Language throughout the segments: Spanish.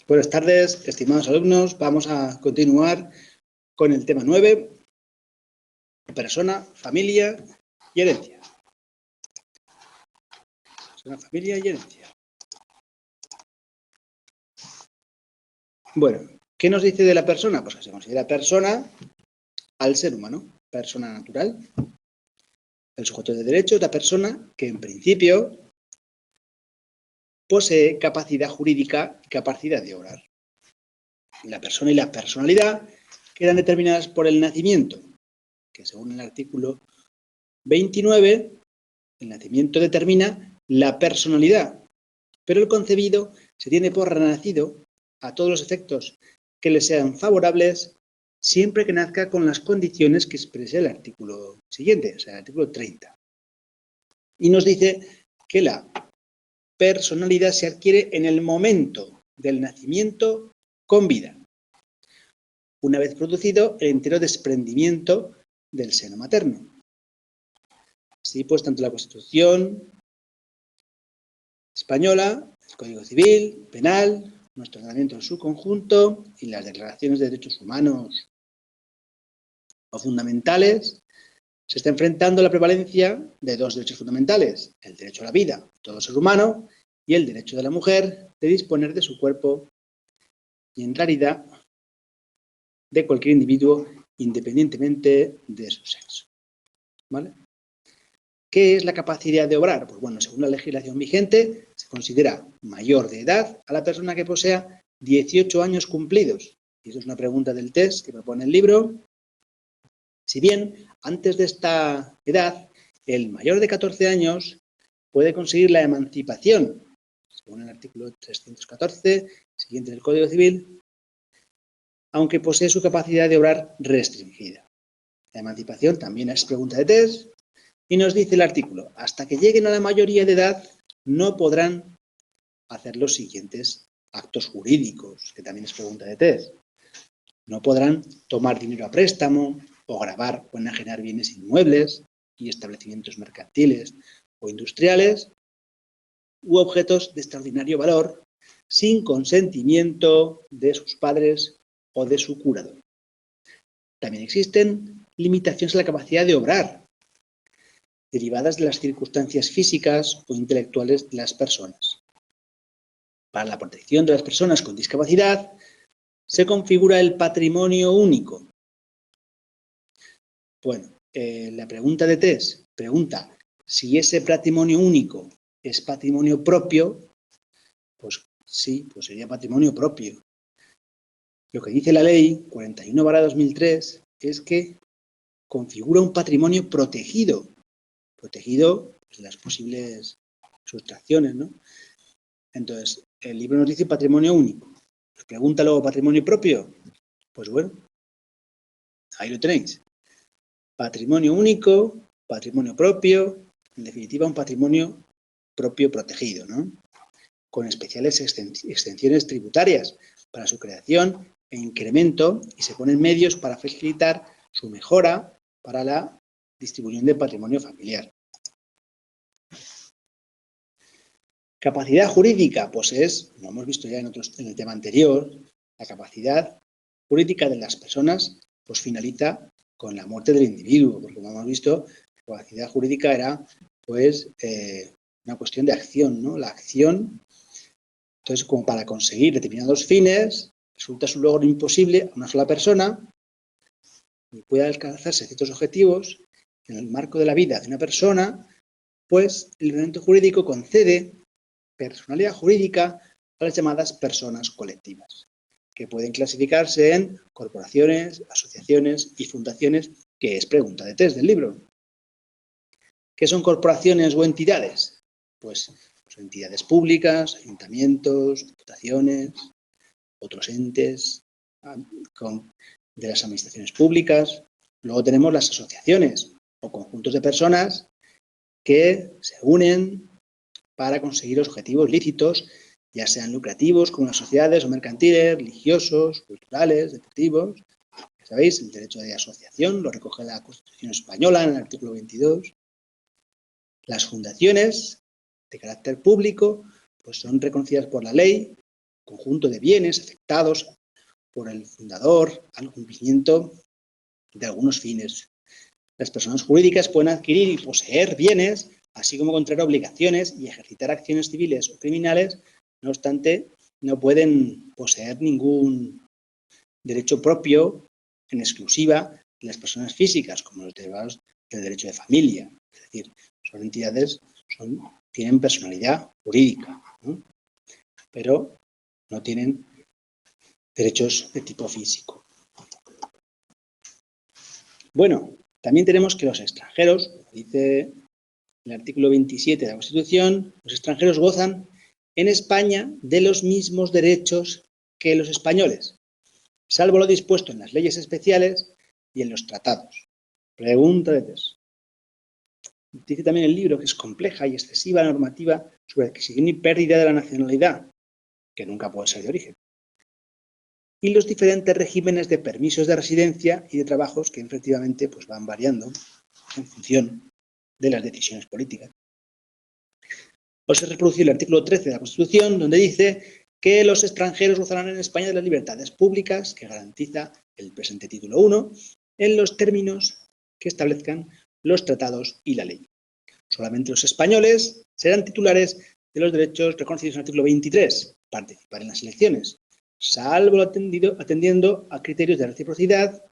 Buenas tardes, estimados alumnos. Vamos a continuar con el tema 9, persona, familia y herencia. Persona, familia y herencia. Bueno, ¿qué nos dice de la persona? Pues que se considera persona al ser humano, persona natural. El sujeto de derecho es la persona que en principio posee capacidad jurídica y capacidad de obrar. La persona y la personalidad quedan determinadas por el nacimiento, que según el artículo 29, el nacimiento determina la personalidad, pero el concebido se tiene por renacido a todos los efectos que le sean favorables siempre que nazca con las condiciones que expresa el artículo siguiente, o sea, el artículo 30. Y nos dice que la personalidad se adquiere en el momento del nacimiento con vida, una vez producido el entero desprendimiento del seno materno. Así pues, tanto la Constitución española, el Código Civil, Penal, nuestro ordenamiento en su conjunto y las declaraciones de derechos humanos o fundamentales se está enfrentando a la prevalencia de dos derechos fundamentales: el derecho a la vida de todo ser humano y el derecho de la mujer de disponer de su cuerpo y, en realidad, de cualquier individuo independientemente de su sexo. ¿Vale? ¿Qué es la capacidad de obrar? Pues bueno, según la legislación vigente, se considera mayor de edad a la persona que posea 18 años cumplidos. Y eso es una pregunta del test que propone el libro. Si bien, antes de esta edad, el mayor de 14 años puede conseguir la emancipación, según el artículo 314, siguiente del Código Civil, aunque posee su capacidad de obrar restringida. La emancipación también es pregunta de test. Y nos dice el artículo: hasta que lleguen a la mayoría de edad no podrán hacer los siguientes actos jurídicos, que también es pregunta de test. No podrán tomar dinero a préstamo o gravar o enajenar bienes inmuebles y establecimientos mercantiles o industriales u objetos de extraordinario valor sin consentimiento de sus padres o de su curador. También existen limitaciones a la capacidad de obrar, derivadas de las circunstancias físicas o intelectuales de las personas. Para la protección de las personas con discapacidad, se configura el patrimonio único. Bueno, la pregunta de test pregunta si ese patrimonio único es patrimonio propio. Pues sí, pues sería patrimonio propio. Lo que dice la ley 41/2003 es que configura un patrimonio protegido de las posibles sustracciones, ¿no? Entonces, el libro nos dice patrimonio único. ¿Os pregunta luego patrimonio propio? Pues bueno, ahí lo tenéis. Patrimonio único, patrimonio propio, en definitiva un patrimonio propio protegido, ¿no? Con especiales exenciones tributarias para su creación e incremento, y se ponen medios para facilitar su mejora para la distribución del patrimonio familiar. Capacidad jurídica, pues es, como hemos visto ya en el tema anterior, la capacidad jurídica de las personas pues finaliza con la muerte del individuo, porque como hemos visto, la capacidad jurídica era pues una cuestión de acción, ¿no? La acción, entonces, como para conseguir determinados fines, resulta su logro imposible a una sola persona y puede alcanzarse ciertos objetivos en el marco de la vida de una persona, pues el ordenamiento jurídico concede personalidad jurídica a las llamadas personas colectivas, que pueden clasificarse en corporaciones, asociaciones y fundaciones, que es pregunta de test del libro. ¿Qué son corporaciones o entidades? Pues entidades públicas, ayuntamientos, diputaciones, otros entes de las administraciones públicas. Luego tenemos las asociaciones o conjuntos de personas que se unen para conseguir objetivos lícitos, ya sean lucrativos como las sociedades o mercantiles, religiosos, culturales, deportivos, sabéis, el derecho de asociación, lo recoge la Constitución española en el artículo 22. Las fundaciones de carácter público pues son reconocidas por la ley, conjunto de bienes afectados por el fundador al cumplimiento de algunos fines. Las personas jurídicas pueden adquirir y poseer bienes, así como contraer obligaciones y ejercitar acciones civiles o criminales. No obstante, no pueden poseer ningún derecho propio en exclusiva de las personas físicas, como los derivados del derecho de familia. Es decir, son entidades, tienen personalidad jurídica, ¿no? Pero no tienen derechos de tipo físico. Bueno, también tenemos que los extranjeros, dice el artículo 27 de la Constitución, los extranjeros gozan en España de los mismos derechos que los españoles, salvo lo dispuesto en las leyes especiales y en los tratados. Pregunta de test. Dice también el libro que es compleja y excesiva la normativa sobre adquisición y pérdida de la nacionalidad, que nunca puede ser de origen, y los diferentes regímenes de permisos de residencia y de trabajos que efectivamente pues, van variando en función de las decisiones políticas. Os he reproducido el artículo 13 de la Constitución, donde dice que los extranjeros gozarán en España de las libertades públicas que garantiza el presente título 1 en los términos que establezcan los tratados y la ley. Solamente los españoles serán titulares de los derechos reconocidos en el artículo 23, participar en las elecciones, salvo lo atendiendo a criterios de reciprocidad,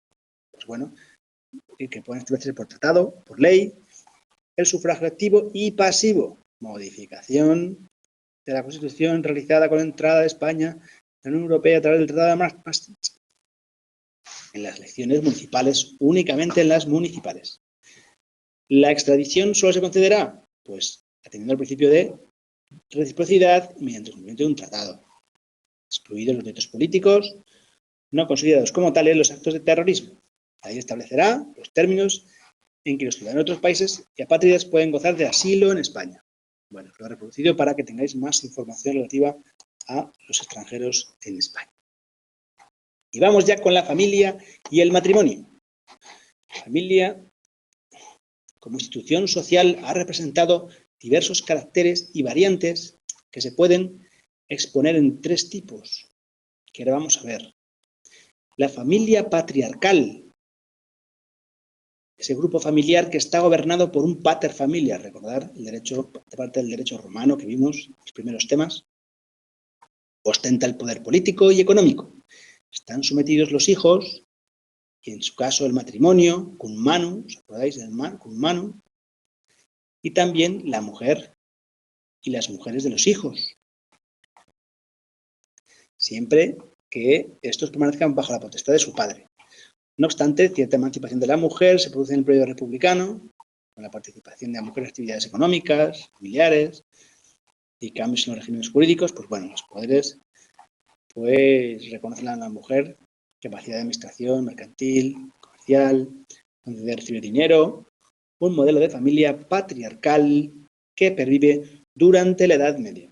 pues bueno, que pueden establecerse por tratado, por ley, el sufragio activo y pasivo, modificación de la Constitución realizada con la entrada de España en la Unión Europea a través del Tratado de Maastricht. En las elecciones municipales, únicamente en las municipales. ¿La extradición solo se concederá? Pues atendiendo al principio de reciprocidad mediante el cumplimiento de un tratado, excluidos los derechos políticos no considerados como tales los actos de terrorismo. Ahí establecerá los términos en que los ciudadanos de otros países y apátridas pueden gozar de asilo en España. Bueno, lo he reproducido para que tengáis más información relativa a los extranjeros en España. Y vamos ya con la familia y el matrimonio. La familia, como institución social, ha representado diversos caracteres y variantes que se pueden exponer en tres tipos, que ahora vamos a ver. La familia patriarcal, ese grupo familiar que está gobernado por un pater familias, recordar el derecho, parte del derecho romano que vimos en los primeros temas, ostenta el poder político y económico. Están sometidos los hijos, y en su caso el matrimonio, cum manu, ¿os acordáis del cum manu? Y también la mujer y las mujeres de los hijos. Siempre que estos permanezcan bajo la potestad de su padre. No obstante, cierta emancipación de la mujer se produce en el periodo republicano, con la participación de la mujer en actividades económicas, familiares, y cambios en los regímenes jurídicos, pues bueno, los poderes pues reconocen a la mujer capacidad de administración, mercantil, comercial, donde recibir dinero, un modelo de familia patriarcal que pervive durante la Edad Media.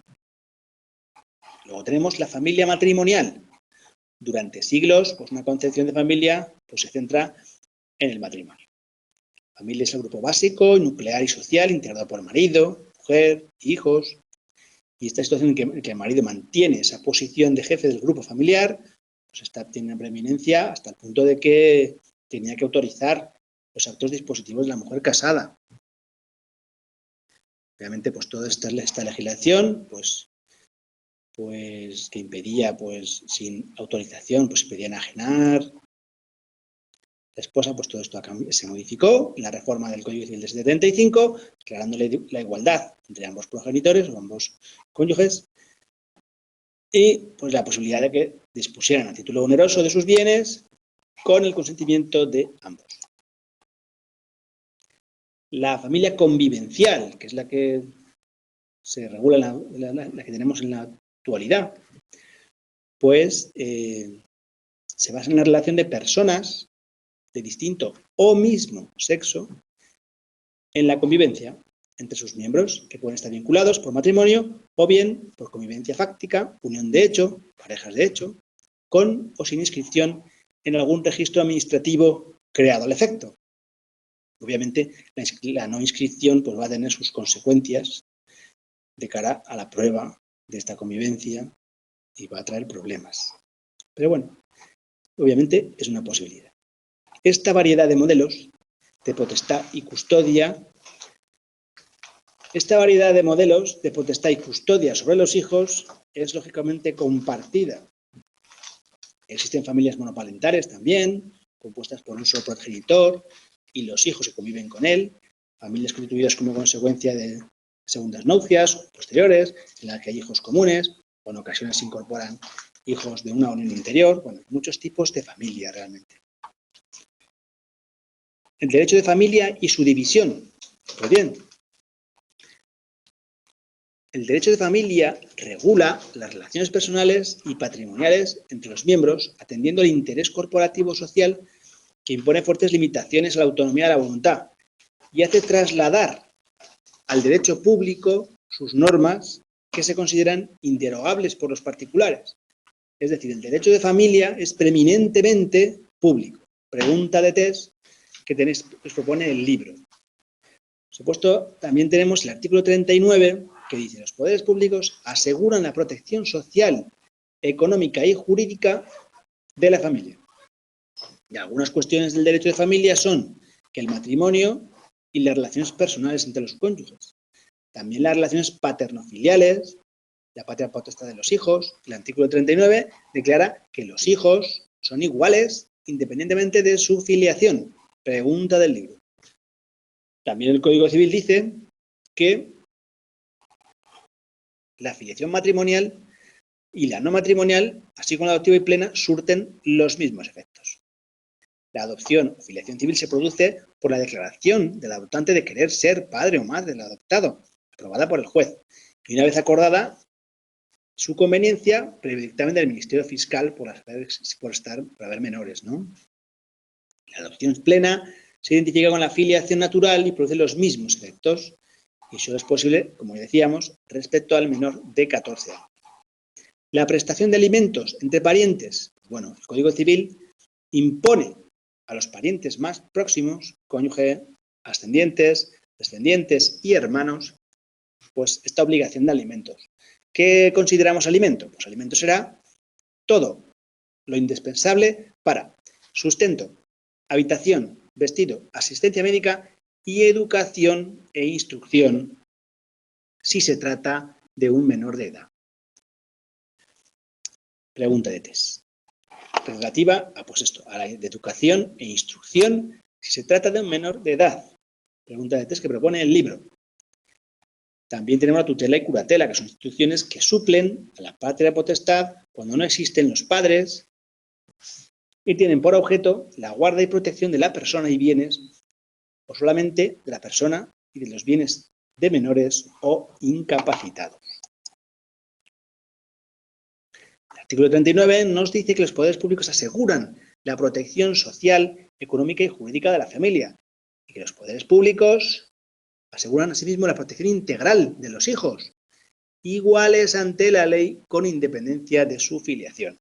Luego tenemos la familia matrimonial. Durante siglos, pues una concepción de familia pues se centra en el matrimonio. La familia es el grupo básico, nuclear y social, integrado por marido, mujer, hijos. Y esta situación en que el marido mantiene esa posición de jefe del grupo familiar, pues tiene una preeminencia hasta el punto de que tenía que autorizar los actos dispositivos de la mujer casada. Obviamente, pues toda esta legislación, pues que impedía, pues sin autorización, pues impedía enajenar. La esposa, pues todo esto se modificó en la reforma del Código Civil de 75, declarándole la igualdad entre ambos progenitores o ambos cónyuges, y pues la posibilidad de que dispusieran a título oneroso de sus bienes con el consentimiento de ambos. La familia convivencial, que es la que se regula, la que tenemos en la actualidad, pues se basa en la relación de personas de distinto o mismo sexo en la convivencia entre sus miembros, que pueden estar vinculados por matrimonio o bien por convivencia fáctica, unión de hecho, parejas de hecho, con o sin inscripción en algún registro administrativo creado al efecto. Obviamente, la no inscripción pues, va a tener sus consecuencias de cara a la prueba de esta convivencia y va a traer problemas. Pero bueno, obviamente es una posibilidad. Esta variedad de modelos de potestad y custodia, sobre los hijos es lógicamente compartida. Existen familias monoparentales también, compuestas por un solo progenitor y los hijos que conviven con él, familias constituidas como consecuencia de segundas nupcias o posteriores, en las que hay hijos comunes, o en ocasiones se incorporan hijos de una unión interior, bueno, muchos tipos de familia realmente. El derecho de familia y su división. Pues bien, el derecho de familia regula las relaciones personales y patrimoniales entre los miembros, atendiendo al interés corporativo social que impone fuertes limitaciones a la autonomía de la voluntad y hace trasladar al derecho público sus normas que se consideran inderogables por los particulares. Es decir, el derecho de familia es preeminentemente público. Pregunta de test que os propone el libro. Por supuesto, también tenemos el artículo 39 que dice: los poderes públicos aseguran la protección social, económica y jurídica de la familia. Y algunas cuestiones del derecho de familia son que el matrimonio y las relaciones personales entre los cónyuges, también las relaciones paterno-filiales, la patria potestad de los hijos. El artículo 39 declara que los hijos son iguales independientemente de su filiación. Pregunta del libro. También el Código Civil dice que la filiación matrimonial y la no matrimonial, así como la adoptiva y plena, surten los mismos efectos. La adopción o filiación civil se produce por la declaración del adoptante de querer ser padre o madre del adoptado, aprobada por el juez, y una vez acordada su conveniencia, previo dictamen del Ministerio Fiscal por haber menores, ¿no? La adopción plena se identifica con la filiación natural y produce los mismos efectos, y eso es posible, como ya decíamos, respecto al menor de 14 años. La prestación de alimentos entre parientes. Bueno, el Código Civil impone a los parientes más próximos, cónyuge, ascendientes, descendientes y hermanos, pues esta obligación de alimentos. ¿Qué consideramos alimento? Pues alimento será todo lo indispensable para sustento, habitación, vestido, asistencia médica y educación e instrucción si se trata de un menor de edad. Pregunta de test. Relativa a, pues esto, a la de educación e instrucción si se trata de un menor de edad. Pregunta de test que propone el libro. También tenemos la tutela y curatela, que son instituciones que suplen a la patria potestad cuando no existen los padres y tienen por objeto la guarda y protección de la persona y bienes, o solamente de la persona y de los bienes de menores o incapacitados. El artículo 39 nos dice que los poderes públicos aseguran la protección social, económica y jurídica de la familia y que los poderes públicos aseguran asimismo la protección integral de los hijos, iguales ante la ley con independencia de su filiación.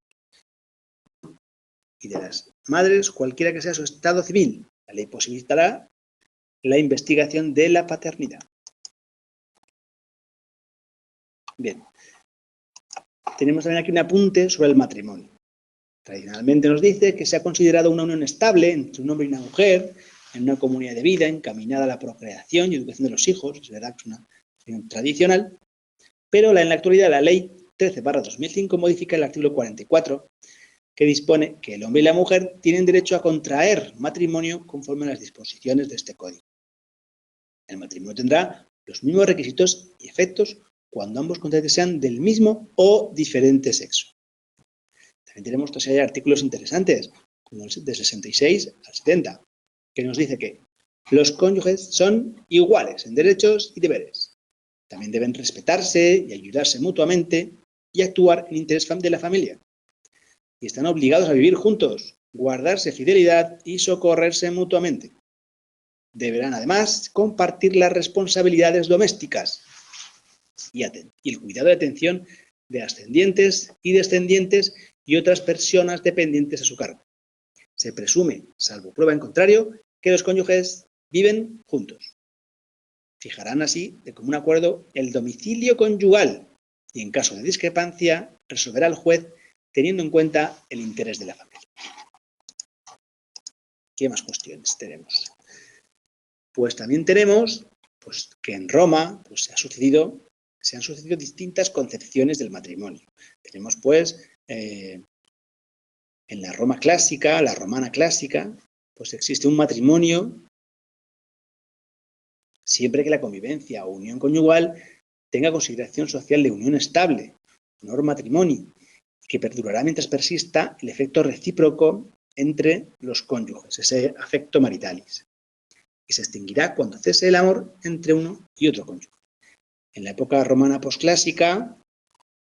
Y de las madres, cualquiera que sea su estado civil. La ley posibilitará la investigación de la paternidad. Bien. Tenemos también aquí un apunte sobre el matrimonio. Tradicionalmente nos dice que se ha considerado una unión estable entre un hombre y una mujer en una comunidad de vida encaminada a la procreación y educación de los hijos. Es verdad que es una unión tradicional, pero en la actualidad la ley 13/2005 modifica el artículo 44 que dispone que el hombre y la mujer tienen derecho a contraer matrimonio conforme a las disposiciones de este código. El matrimonio tendrá los mismos requisitos y efectos cuando ambos contrayentes sean del mismo o diferente sexo. También tenemos otra serie de artículos interesantes, como el de 66 al 70, que nos dice que los cónyuges son iguales en derechos y deberes. También deben respetarse y ayudarse mutuamente y actuar en interés de la familia. Y están obligados a vivir juntos, guardarse fidelidad y socorrerse mutuamente. Deberán además compartir las responsabilidades domésticas y el cuidado y atención de ascendientes y descendientes y otras personas dependientes a su cargo. Se presume, salvo prueba en contrario, que los cónyuges viven juntos. Fijarán así de común acuerdo el domicilio conyugal y en caso de discrepancia resolverá el juez teniendo en cuenta el interés de la familia. ¿Qué más cuestiones tenemos? Pues también tenemos que en Roma se han sucedido distintas concepciones del matrimonio. Tenemos en la Roma clásica, la romana clásica, existe un matrimonio siempre que la convivencia o unión conyugal tenga consideración social de unión estable, honor matrimonio, que perdurará mientras persista el efecto recíproco entre los cónyuges, ese afecto maritalis, y se extinguirá cuando cese el amor entre uno y otro cónyuge. En la época romana posclásica,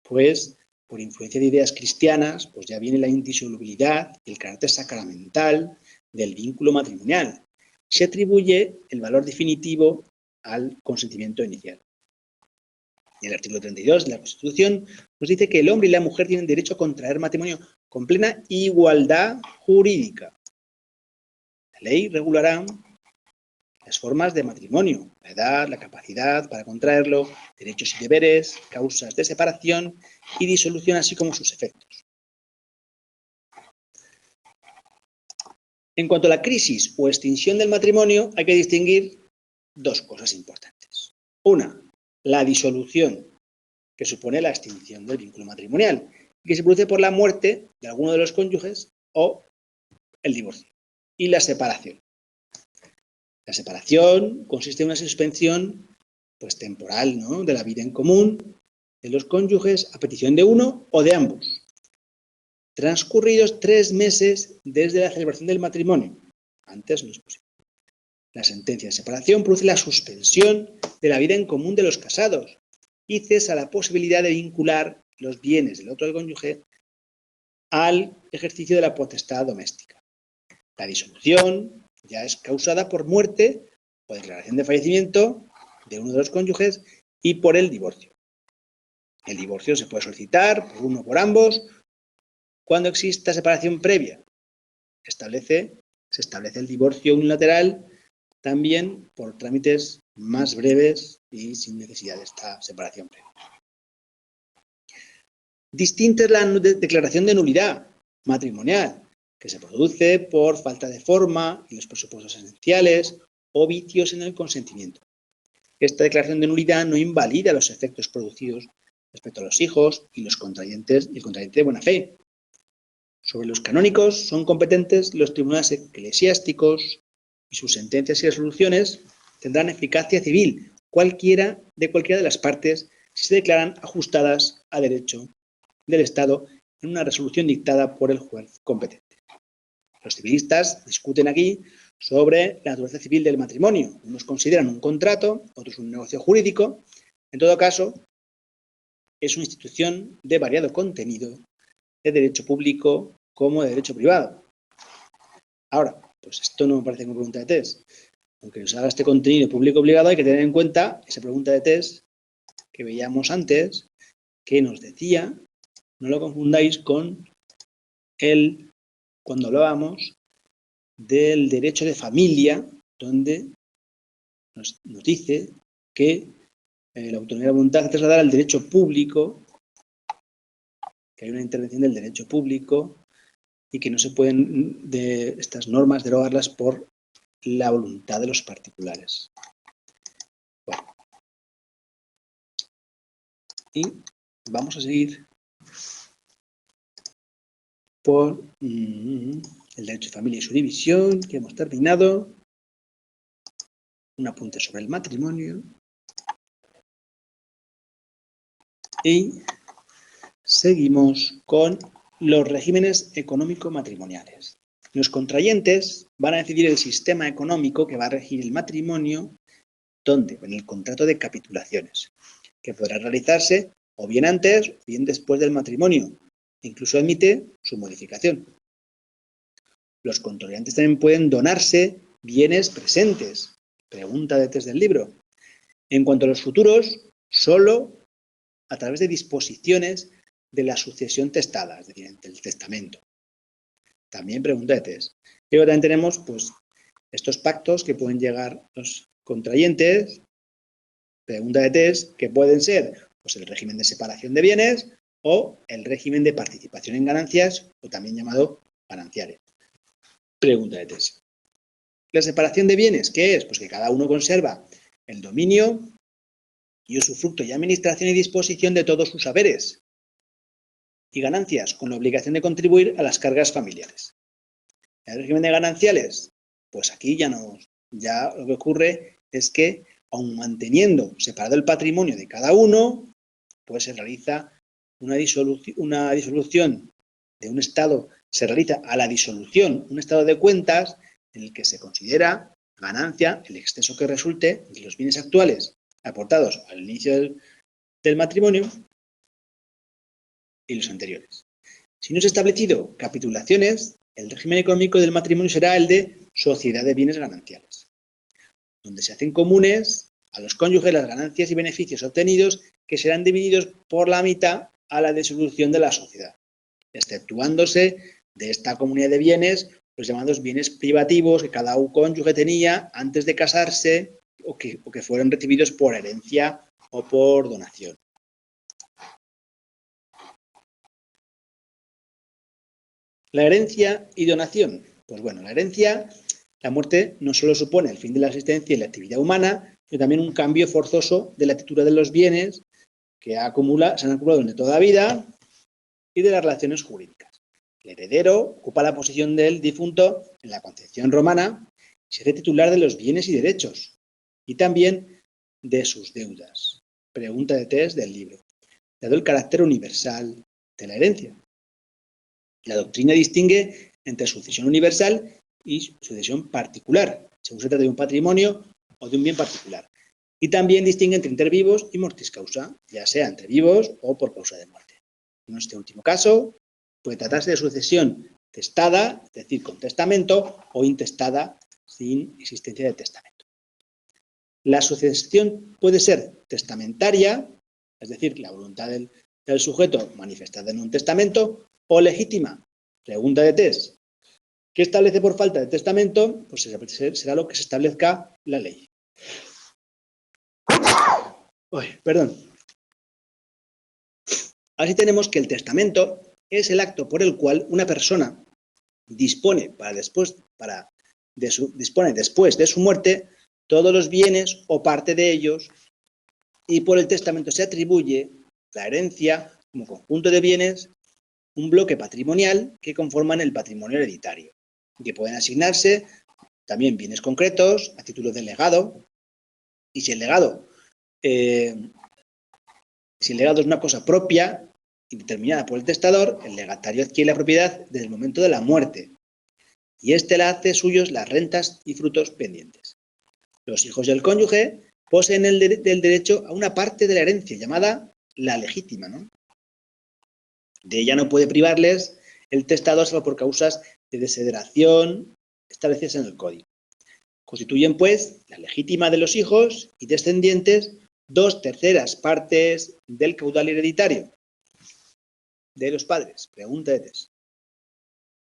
por influencia de ideas cristianas, ya viene la indisolubilidad y el carácter sacramental del vínculo matrimonial. Se atribuye el valor definitivo al consentimiento inicial. En el artículo 32 de la Constitución nos dice que el hombre y la mujer tienen derecho a contraer matrimonio con plena igualdad jurídica. La ley regulará las formas de matrimonio, la edad, la capacidad para contraerlo, derechos y deberes, causas de separación y disolución, así como sus efectos. En cuanto a la crisis o extinción del matrimonio, hay que distinguir dos cosas importantes. Una, la disolución, que supone la extinción del vínculo matrimonial, que se produce por la muerte de alguno de los cónyuges o el divorcio. Y la separación. La separación consiste en una suspensión temporal, ¿no?, de la vida en común de los cónyuges a petición de uno o de ambos, transcurridos 3 meses desde la celebración del matrimonio. Antes no es posible. La sentencia de separación produce la suspensión de la vida en común de los casados y cesa la posibilidad de vincular los bienes del otro cónyuge al ejercicio de la potestad doméstica. La disolución ya es causada por muerte o declaración de fallecimiento de uno de los cónyuges y por el divorcio. El divorcio se puede solicitar por uno o por ambos cuando exista separación previa. Se establece el divorcio unilateral también por trámites más breves y sin necesidad de esta separación previa. Distinta es la declaración de nulidad matrimonial, que se produce por falta de forma en los presupuestos esenciales o vicios en el consentimiento. Esta declaración de nulidad no invalida los efectos producidos respecto a los hijos y los contrayentes y el contrayente de buena fe. Sobre los canónicos son competentes los tribunales eclesiásticos y sus sentencias y resoluciones tendrán eficacia civil cualquiera de las partes si se declaran ajustadas a derecho del Estado en una resolución dictada por el juez competente. Los civilistas discuten aquí sobre la naturaleza civil del matrimonio. Unos consideran un contrato, otros un negocio jurídico. En todo caso, es una institución de variado contenido, de derecho público como de derecho privado. Ahora, esto no me parece como pregunta de test. Aunque os haga este contenido público obligado, hay que tener en cuenta esa pregunta de test que veíamos antes, que nos decía, no lo confundáis con cuando hablábamos del derecho de familia, donde nos dice que la autonomía de la voluntad se traslada al derecho público, que hay una intervención del derecho público y que no se pueden estas normas derogarlas por la voluntad de los particulares. Bueno. Y vamos a seguir por el derecho de familia y su división, que hemos terminado. Un apunte sobre el matrimonio. Y seguimos con los regímenes económico-matrimoniales. Los contrayentes van a decidir el sistema económico que va a regir el matrimonio, donde en el contrato de capitulaciones, que podrá realizarse o bien antes o bien después del matrimonio. Incluso admite su modificación. Los contrayentes también pueden donarse bienes presentes. Pregunta de test del libro. En cuanto a los futuros, solo a través de disposiciones de la sucesión testada, es decir, del testamento. También pregunta de test. Y luego también tenemos pues, estos pactos que pueden llegar los contrayentes, pregunta de test, que pueden ser pues, el régimen de separación de bienes o el régimen de participación en ganancias, o también llamado gananciales. Pregunta de test. La separación de bienes, ¿qué es? Pues que cada uno conserva el dominio y usufructo y administración y disposición de todos sus saberes y ganancias, con la obligación de contribuir a las cargas familiares. En el régimen de gananciales, pues aquí ya lo que ocurre es que, aun manteniendo separado el patrimonio de cada uno, pues se realiza una disolución de un estado, se realiza a la disolución un estado de cuentas en el que se considera ganancia el exceso que resulte de los bienes actuales aportados al inicio del matrimonio y los anteriores. Si no se ha establecido capitulaciones, el régimen económico del matrimonio será el de sociedad de bienes gananciales, donde se hacen comunes a los cónyuges las ganancias y beneficios obtenidos, que serán divididos por la mitad a la disolución de la sociedad, exceptuándose de esta comunidad de bienes los llamados bienes privativos que cada cónyuge tenía antes de casarse o que fueron recibidos por herencia o por donación. La herencia y donación. Pues bueno, la herencia, la muerte no solo supone el fin de la existencia y la actividad humana, sino también un cambio forzoso de la titularidad de los bienes que se han acumulado durante toda la vida y de las relaciones jurídicas. El heredero ocupa la posición del difunto en la concepción romana y se hace titular de los bienes y derechos y también de sus deudas. Pregunta de test del libro. Dado el carácter universal de la herencia, la doctrina distingue entre sucesión universal y sucesión particular, según se trata de un patrimonio o de un bien particular. Y también distingue entre intervivos y mortis causa, ya sea entre vivos o por causa de muerte. En este último caso, puede tratarse de sucesión testada, es decir, con testamento, o intestada, sin existencia de testamento. La sucesión puede ser testamentaria, es decir, la voluntad del sujeto manifestada en un testamento, o legítima. Pregunta de test. ¿Qué establece por falta de testamento? Pues será lo que se establezca la ley. Perdón. Así tenemos que el testamento es el acto por el cual una persona dispone después de su muerte todos los bienes o parte de ellos, y por el testamento se atribuye la herencia como conjunto de bienes, un bloque patrimonial que conforman el patrimonio hereditario, y que pueden asignarse también bienes concretos a título de legado, y si el legado es una cosa propia y determinada por el testador, el legatario adquiere la propiedad desde el momento de la muerte, y éste la hace suyos las rentas y frutos pendientes. Los hijos del cónyuge poseen el derecho a una parte de la herencia llamada la legítima, ¿no? De ella no puede privarles el testador salvo por causas de desheredación establecidas en el código. Constituyen, pues, la legítima de los hijos y descendientes 2/3 partes del caudal hereditario de los padres. Pregunta de test.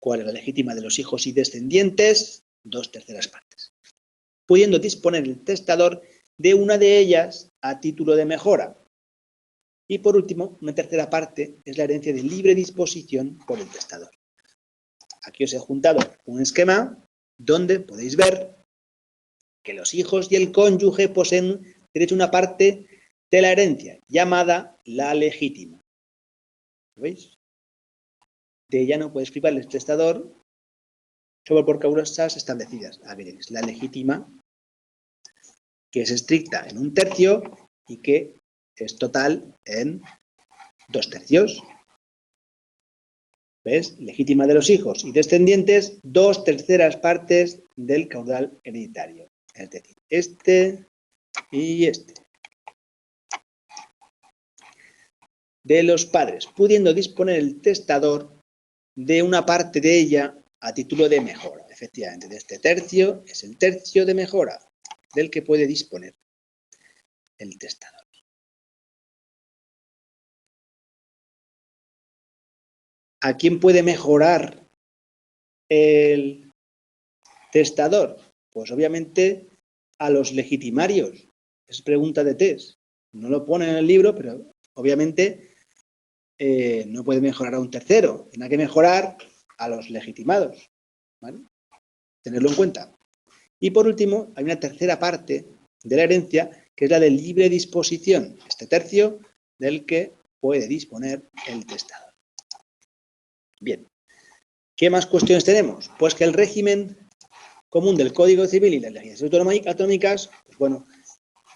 ¿Cuál es la legítima de los hijos y descendientes? 2/3 partes. Pudiendo disponer el testador de una de ellas a título de mejora. Y por último, una tercera parte es la herencia de libre disposición por el testador. Aquí os he juntado un esquema donde podéis ver que los hijos y el cónyuge poseen derecho a una parte de la herencia llamada la legítima. ¿Veis? De ella no puedes privar el testador solo por causas establecidas. A ver, es la legítima, que es estricta en 1/3 y que es total en 2/3. ¿Ves? Legítima de los hijos y descendientes, 2/3 partes del caudal hereditario. Es decir, este y este. De los padres, pudiendo disponer el testador de una parte de ella a título de mejora. Efectivamente, de este tercio es el tercio de mejora del que puede disponer el testador. ¿A quién puede mejorar el Testador, pues obviamente a los legitimarios. Es pregunta de test. No lo pone en el libro, pero obviamente no puede mejorar a un tercero. Tiene que mejorar a los legitimados. ¿Vale? Tenerlo en cuenta. Y por último, hay una tercera parte de la herencia, que es la de libre disposición. Este tercio del que puede disponer el testador. Bien. ¿Qué más cuestiones tenemos? Pues que el régimen común del Código Civil y las legislaciones autonómicas, pues bueno,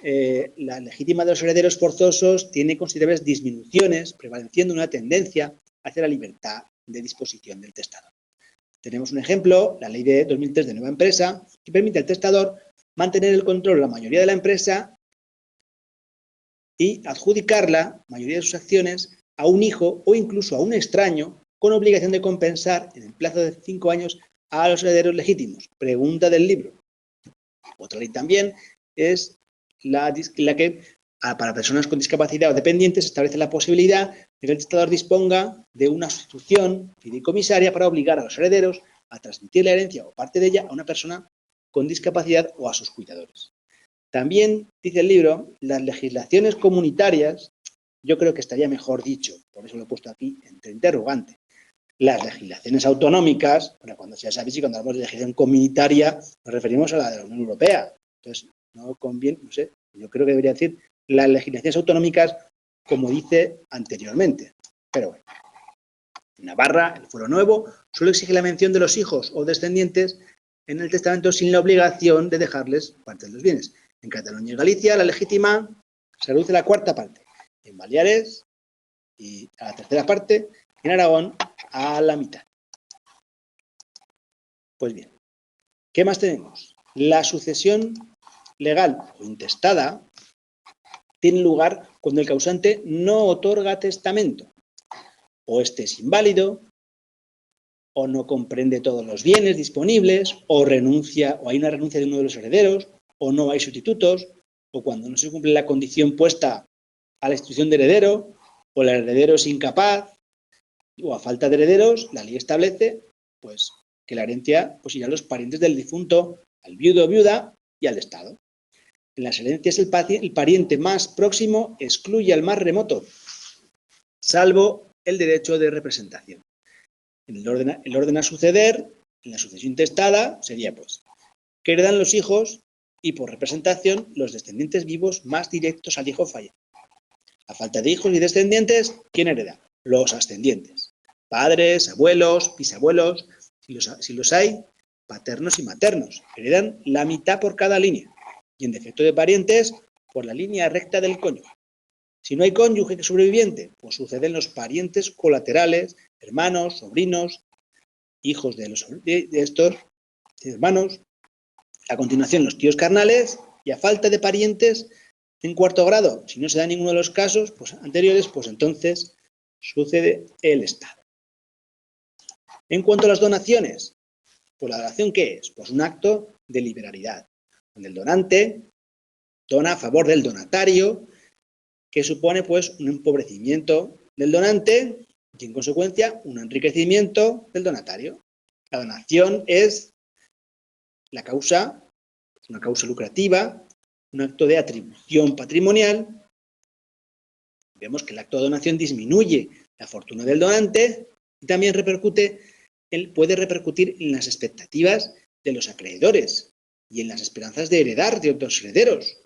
la legítima de los herederos forzosos tiene considerables disminuciones, prevaleciendo una tendencia hacia la libertad de disposición del testador. Tenemos un ejemplo, la ley de 2003 de nueva empresa, que permite al testador mantener el control de la mayoría de la empresa y adjudicar la mayoría de sus acciones a un hijo o incluso a un extraño, con obligación de compensar en el plazo de 5 años a los herederos legítimos. Pregunta del libro. Otra ley también es la que para personas con discapacidad o dependientes establece la posibilidad de que el testador disponga de una sustitución fideicomisaria para obligar a los herederos a transmitir la herencia o parte de ella a una persona con discapacidad o a sus cuidadores. También, dice el libro, las legislaciones comunitarias, yo creo que estaría mejor dicho, por eso lo he puesto aquí entre interrogante, las legislaciones autonómicas, bueno, cuando ya sabéis, y cuando hablamos de legislación comunitaria, nos referimos a la de la Unión Europea. Entonces, no conviene, no sé, yo creo que debería decir las legislaciones autonómicas, como dice anteriormente. Pero bueno, en Navarra, el Fuero Nuevo, solo exige la mención de los hijos o descendientes en el testamento sin la obligación de dejarles parte de los bienes. En Cataluña y Galicia, la legítima se reduce a la cuarta parte. En Baleares, y a la tercera parte. En Aragón, a la mitad. Pues bien, ¿qué más tenemos? La sucesión legal o intestada tiene lugar cuando el causante no otorga testamento, o este es inválido, o no comprende todos los bienes disponibles, o renuncia, o hay una renuncia de uno de los herederos, o no hay sustitutos, o cuando no se cumple la condición puesta a la institución de heredero, o el heredero es incapaz, o a falta de herederos, la ley establece pues, que la herencia pues, irá a los parientes del difunto, al viudo o viuda y al Estado. En las herencias el pariente más próximo excluye al más remoto, salvo el derecho de representación. El orden a suceder, en la sucesión intestada, sería pues que heredan los hijos y por representación los descendientes vivos más directos al hijo fallecido. A falta de hijos y descendientes, ¿quién hereda? Los ascendientes. Padres, abuelos, bisabuelos, si los hay, paternos y maternos. Heredan la mitad por cada línea. Y en defecto de parientes, por la línea recta del cónyuge. Si no hay cónyuge sobreviviente, pues suceden los parientes colaterales, hermanos, sobrinos, hijos de estos hermanos. A continuación, los tíos carnales y a falta de parientes en cuarto grado, si no se da ninguno de los casos pues, anteriores, pues entonces sucede el Estado. En cuanto a las donaciones, pues la donación ¿qué es? Pues un acto de liberalidad, donde el donante dona a favor del donatario, que supone pues un empobrecimiento del donante y en consecuencia un enriquecimiento del donatario. La donación es la causa, una causa lucrativa, un acto de atribución patrimonial. Vemos que el acto de donación disminuye la fortuna del donante y también puede repercutir en las expectativas de los acreedores y en las esperanzas de heredar de otros herederos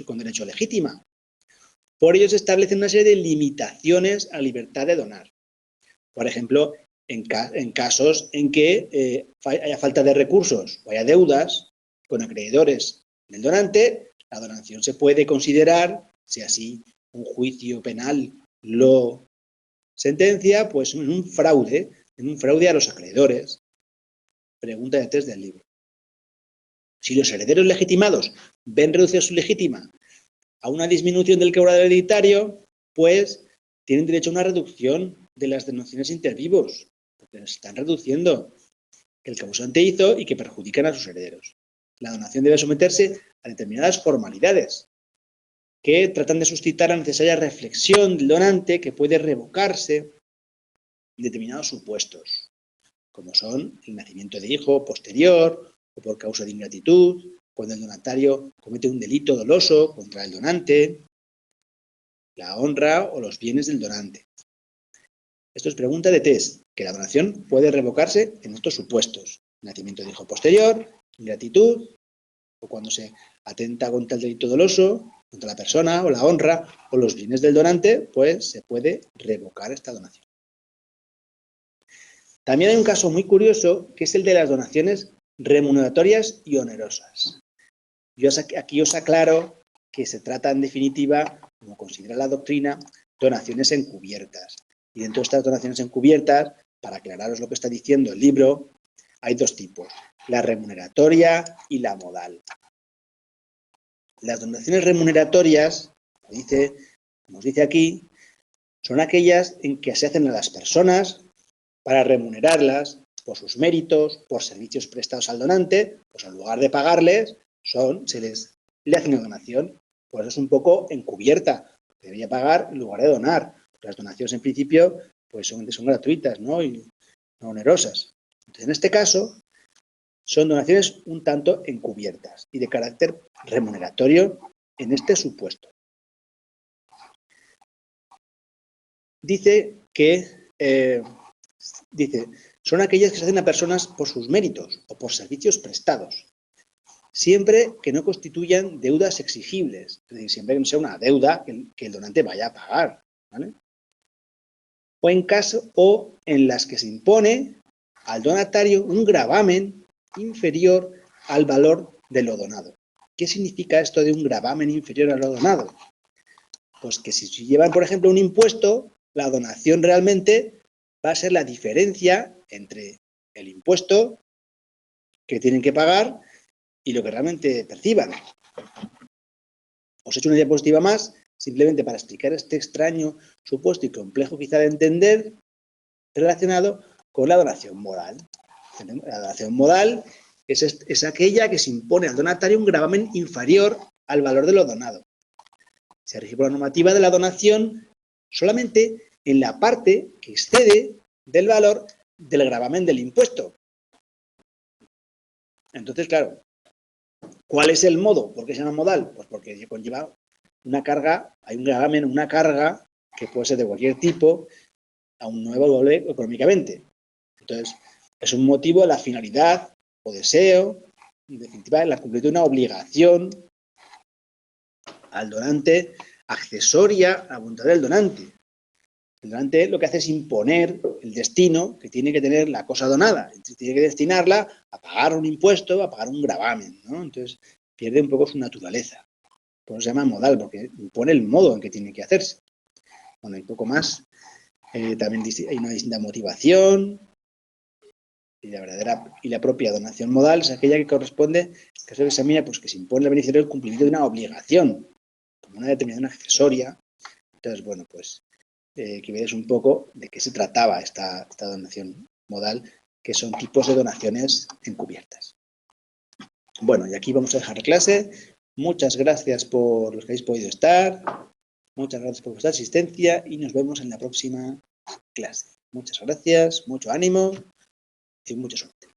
con derecho legítima. Por ello se establecen una serie de limitaciones a la libertad de donar. Por ejemplo, en casos en que haya falta de recursos o haya deudas con acreedores del donante, la donación se puede considerar, si así un juicio penal lo sentencia, pues en un fraude a los acreedores. Pregunta de test del libro. Si los herederos legitimados ven reducida su legítima a una disminución del quebrado hereditario, pues tienen derecho a una reducción de las donaciones intervivos, porque las están reduciendo que el causante hizo y que perjudican a sus herederos. La donación debe someterse a determinadas formalidades que tratan de suscitar la necesaria reflexión del donante que puede revocarse en determinados supuestos, como son el nacimiento de hijo posterior o por causa de ingratitud, cuando el donatario comete un delito doloso contra el donante, la honra o los bienes del donante. Esto es pregunta de test, que la donación puede revocarse en estos supuestos: nacimiento de hijo posterior, ingratitud, o cuando se atenta contra el delito doloso, contra la persona o la honra o los bienes del donante, pues se puede revocar esta donación. También hay un caso muy curioso, que es el de las donaciones remuneratorias y onerosas. Yo aquí os aclaro que se trata, en definitiva, como considera la doctrina, donaciones encubiertas. Y dentro de estas donaciones encubiertas, para aclararos lo que está diciendo el libro, hay dos tipos: la remuneratoria y la modal. Las donaciones remuneratorias, como os dice aquí, son aquellas en que se hacen a las personas para remunerarlas por sus méritos, por servicios prestados al donante, pues en lugar de pagarles, le hacen una donación. Pues es un poco encubierta. Debería pagar en lugar de donar. Las donaciones, en principio, pues son gratuitas, ¿no? Y no onerosas. Entonces, en este caso, son donaciones un tanto encubiertas y de carácter remuneratorio en este supuesto. Dice que son aquellas que se hacen a personas por sus méritos o por servicios prestados, siempre que no constituyan deudas exigibles, es decir, siempre que no sea una deuda que el donante vaya a pagar, ¿vale? O en las que se impone al donatario un gravamen inferior al valor de lo donado. ¿Qué significa esto de un gravamen inferior a lo donado? Pues que si llevan, por ejemplo, un impuesto, la donación realmente va a ser la diferencia entre el impuesto que tienen que pagar y lo que realmente perciban. Os he hecho una diapositiva más, simplemente para explicar este extraño supuesto y complejo quizá de entender, relacionado con la donación modal. La donación modal es aquella que se impone al donatario un gravamen inferior al valor de lo donado. Se rige por la normativa de la donación solamente en la parte que excede del valor del gravamen del impuesto. Entonces, claro, ¿cuál es el modo? ¿Por qué se llama modal? Pues porque conlleva una carga, hay un gravamen, una carga que puede ser de cualquier tipo, a un nuevo doble económicamente. Entonces, es un motivo de la finalidad o deseo, en definitiva, la cumplimiento de una obligación al donante accesoria a la voluntad del donante. El donante lo que hace es imponer el destino que tiene que tener la cosa donada. Tiene que destinarla a pagar un impuesto, a pagar un gravamen, ¿no? Entonces, pierde un poco su naturaleza. Por eso se llama modal, porque impone el modo en que tiene que hacerse. Bueno, hay poco más. También hay una distinta motivación. Y la propia donación modal es aquella que corresponde, que se examina, pues que se impone al beneficiario el cumplimiento de una obligación, como una determinación accesoria. Entonces, bueno, pues que veáis un poco de qué se trataba esta donación modal, que son tipos de donaciones encubiertas. Bueno, y aquí vamos a dejar clase. Muchas gracias por los que habéis podido estar. Muchas gracias por vuestra asistencia y nos vemos en la próxima clase. Muchas gracias, mucho ánimo y mucha suerte.